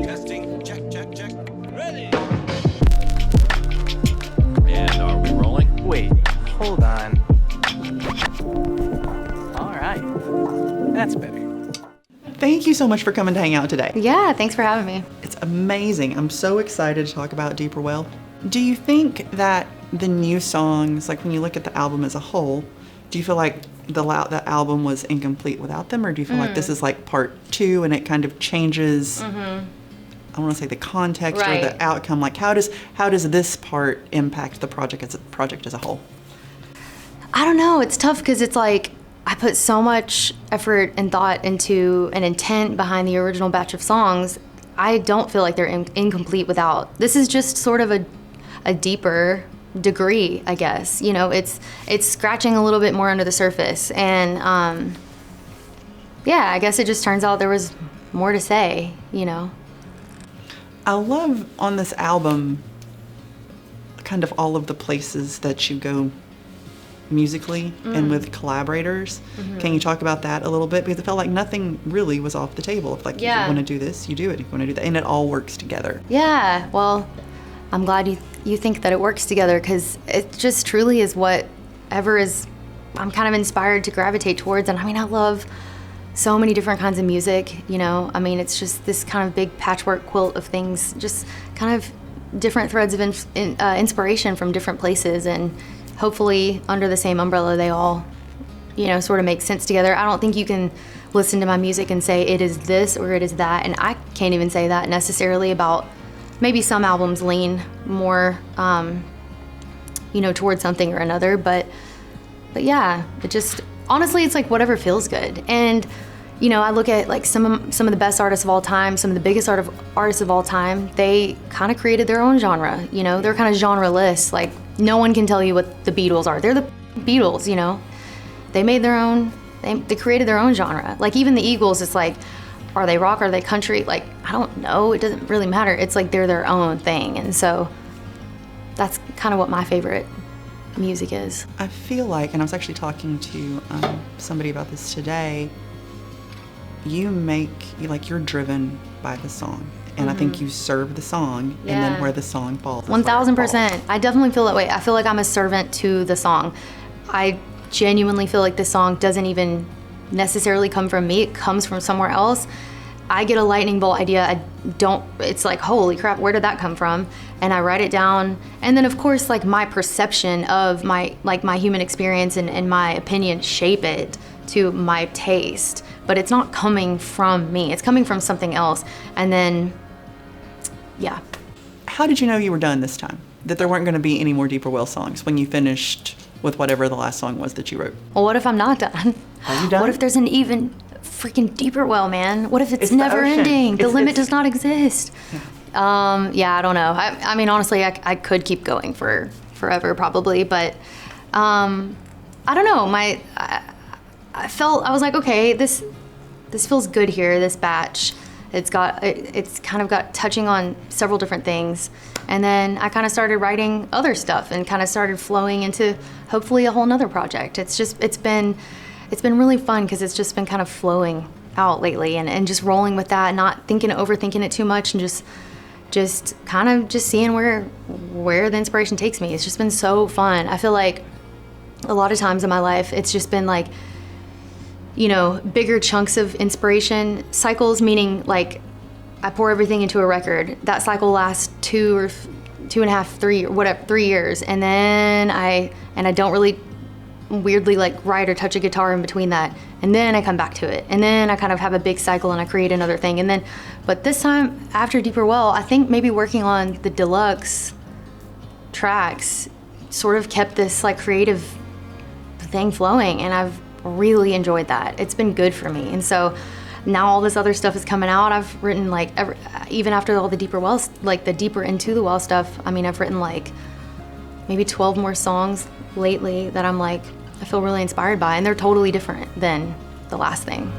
Testing, check, check, check. Ready. And are we rolling? Wait, hold on. All right, that's better. Thank you so much for coming to hang out today. Yeah, thanks for having me. It's amazing. I'm so excited to talk about Deeper Well. Do you think that the new songs, like when you look at the album as a whole, do you feel like the album was incomplete without them, or do you feel like this is like part 2 and it kind of changes, I want to say the context or the outcome? Like how does this part impact the project as a whole? I don't know. It's tough because it's like I put so much effort and thought into an intent behind the original batch of songs. I don't feel like they're incomplete without. This is just sort of a deeper degree, I guess. You know, it's scratching a little bit more under the surface, and yeah, I guess it just turns out there was more to say. You know, I love on this album kind of all of the places that you go musically and with collaborators. Can you talk about that a little bit? Because it felt like nothing really was off the table. If like if you want to do this, you do it. If you want to do that, and it all works together. Yeah, well, I'm glad you think that it works together, because it just truly is whatever is I'm kind of inspired to gravitate towards. And I mean, I love so many different kinds of music, you know. I mean, it's just this kind of big patchwork quilt of things, just kind of different threads of inspiration from different places, and hopefully under the same umbrella they all, you know, sort of make sense together. I don't think you can listen to my music and say it is this or it is that, and I can't even say that necessarily about maybe some albums lean more, you know, towards something or another, but yeah, it just, honestly, it's like whatever feels good. And, you know, I look at like some of the best artists of all time, some of the biggest artists of all time, they kind of created their own genre, you know, they're kind of genreless. Like, no one can tell you what the Beatles are. They're the Beatles, you know. They made their own, they created their own genre. Like even the Eagles, it's like, are they rock, are they country? Like, I don't know, it doesn't really matter. It's like they're their own thing. And so that's kind of what my favorite music is. I feel like, and I was actually talking to somebody about this today, you're driven by the song. And I think you serve the song, and then where the song falls. 1000%. I definitely feel that way. I feel like I'm a servant to the song. I genuinely feel like the song doesn't even necessarily come from me. It comes from somewhere else. I get a lightning bolt idea. It's like, holy crap, where did that come from? And I write it down. And then of course, like my perception of my human experience and my opinion shape it to my taste. But it's not coming from me. It's coming from something else. And then, yeah. How did you know you were done this time? That there weren't going to be any more Deeper Well songs when you finished with whatever the last song was that you wrote? Well, what if I'm not done? Are you done? What if there's an even freaking deeper well, man? What if it's never ending? The limit does not exist. Yeah, I don't know. I mean, honestly, I could keep going for forever probably, but I don't know. I was like, okay, this feels good here, this batch. It's kind of got touching on several different things. And then I kind of started writing other stuff and kind of started flowing into hopefully a whole nother project. It's been really fun because it's just been kind of flowing out lately and just rolling with that, not overthinking it too much, and just kind of just seeing where the inspiration takes me. It's just been so fun. I feel like a lot of times in my life, it's just been like, you know, bigger chunks of inspiration cycles, meaning like I pour everything into a record. That cycle lasts 3 years, and then I don't really weirdly like write or touch a guitar in between that, and then I come back to it, and then I kind of have a big cycle and I create another thing, and then, but this time after Deeper Well, I think maybe working on the deluxe tracks sort of kept this like creative thing flowing, and I've really enjoyed that. It's been good for me. And so now all this other stuff is coming out. I've written like even after all the Deeper Wells, like the deeper into the well stuff, I mean, I've written like maybe 12 more songs lately that I'm like, I feel really inspired by, and they're totally different than the last thing.